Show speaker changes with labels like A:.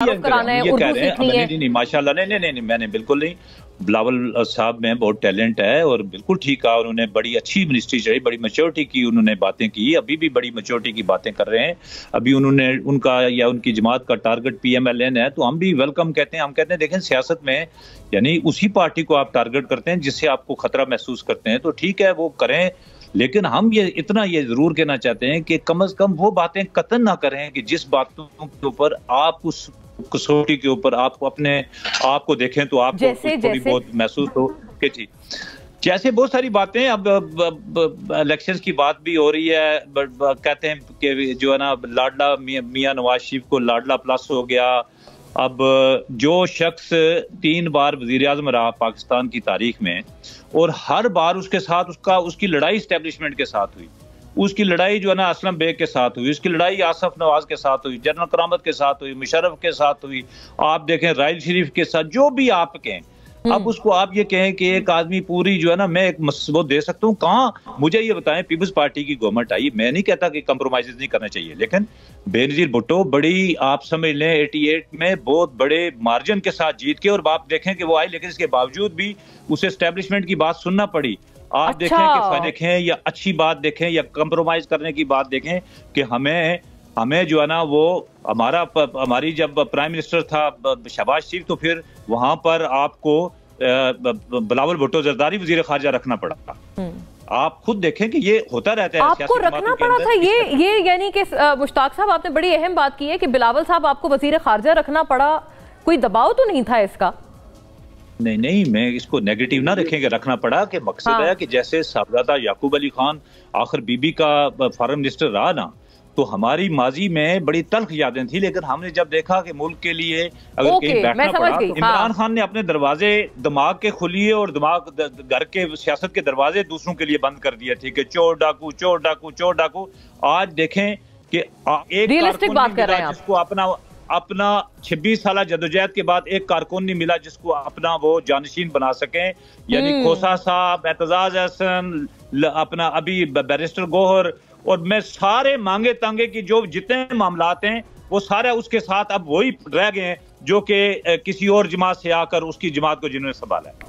A: कराना है, उर्दू सीखनी है।
B: नहीं, माशाल्लाह, नहीं, मैंने बिल्कुल नहीं। बिलावल साहब में बहुत टैलेंट है और बिल्कुल ठीक कहा उन्होंने, बड़ी अच्छी मिनिस्ट्री चली, बड़ी मैच्योरिटी की उन्होंने बातें की, अभी भी बड़ी मैच्योरिटी की बातें कर रहे हैं। अभी उन्होंने उनका या उनकी जमात का टारगेट PMLN है, तो हम भी वेलकम कहते हैं। हम कहते हैं देखें सियासत में यानी उसी पार्टी को आप टारगेट करते हैं जिससे आपको खतरा महसूस करते हैं, तो ठीक है वो करें, लेकिन हम ये जरूर कहना चाहते हैं कि कम से कम वो बातें कतई ना करें कि जिस बातों के ऊपर आप उस कसौटी के ऊपर आपको अपने आप को देखें तो आपको थोड़ी बहुत महसूस हो कि जी, जैसे बहुत सारी बातें। अब इलेक्शंस की बात भी हो रही है, कहते हैं कि जो है ना लाडला मियां नवाज शरीफ को लाडला प्लस हो गया। अब जो शख्स 3 बार वजीर आज़म रहा पाकिस्तान की तारीख में और हर बार उसके साथ उसकी लड़ाई एस्टेब्लिशमेंट के साथ हुई, उसकी लड़ाई जो है ना असलम बेग के साथ हुई, उसकी लड़ाई आसफ नवाज के साथ हुई, जनरल करामत के साथ हुई, मुशर्रफ के साथ हुई, आप देखें राइल शरीफ के साथ, जो भी आप कहें। अब उसको आप ये कहें कि एक आदमी पूरी जो है ना मैं एक वो दे सकता हूँ, कहाँ मुझे ये बताएं। पीपल्स पार्टी की गवर्नमेंट आई, मैं नहीं कहता कि कंप्रोमाइज नहीं करना चाहिए, लेकिन बेनजीर भुट्टो बड़ी आप समझ लें 88 में बहुत बड़े मार्जिन के साथ जीत के, और आप देखें कि वो आई, लेकिन इसके बावजूद भी उसे एस्टेब्लिशमेंट की बात सुनना पड़ी। आप देखें कि देखें या अच्छी बात देखें या कंप्रोमाइज करने की बात देखें कि हमें जो है ना वो हमारी जब प्राइम मिनिस्टर था शहबाज शरीफ, तो फिर वहां पर आपको बिलावल भुट्टो जरदारी वजीर खारजा रखना पड़ा। आप खुद देखें कि ये होता रहता है,
A: आपको रखना पड़ा था ये यानी कि मुश्ताक साहब आपने बड़ी अहम बात की है कि बिलावल साहब आपको वजीर खारजा रखना पड़ा, कोई दबाव तो नहीं था इसका?
B: नहीं, मैं इसको नेगेटिव ना रखेंगे, रखना पड़ा कि मकसद है कि जैसे साहबजादा याकूब अली खान आखिर बीबी का फॉरेन मिनिस्टर रहा ना, तो हमारी माजी में बड़ी तल्ख यादें थी, लेकिन हमने जब देखा कि मुल्क के लिए अगर कहीं बैठना पड़ा, तो इमरान खान ने अपने दरवाजे दिमाग के खुलिए और घर के सियासत के दरवाजे दूसरों के लिए बंद कर दिए थे कि चोर डाकू चोर डाकू चोर डाकू। आज देखें कि एक
A: रियलिस्टिक बात कर रहे हैं
B: जिसको अपना 26 साल जदोजहद के बाद एक कारकुन नहीं मिला जिसको अपना वो जानशीन बना सके, यानी खोसा साहब, एतजाज हसन, अपना अभी बैरिस्टर गोहर, और मैं सारे मांगे तांगे की जो जितने मामलात हैं वो सारे उसके साथ अब वही रह गए हैं जो कि किसी और जमात से आकर उसकी जमात को जिन्होंने संभाला है।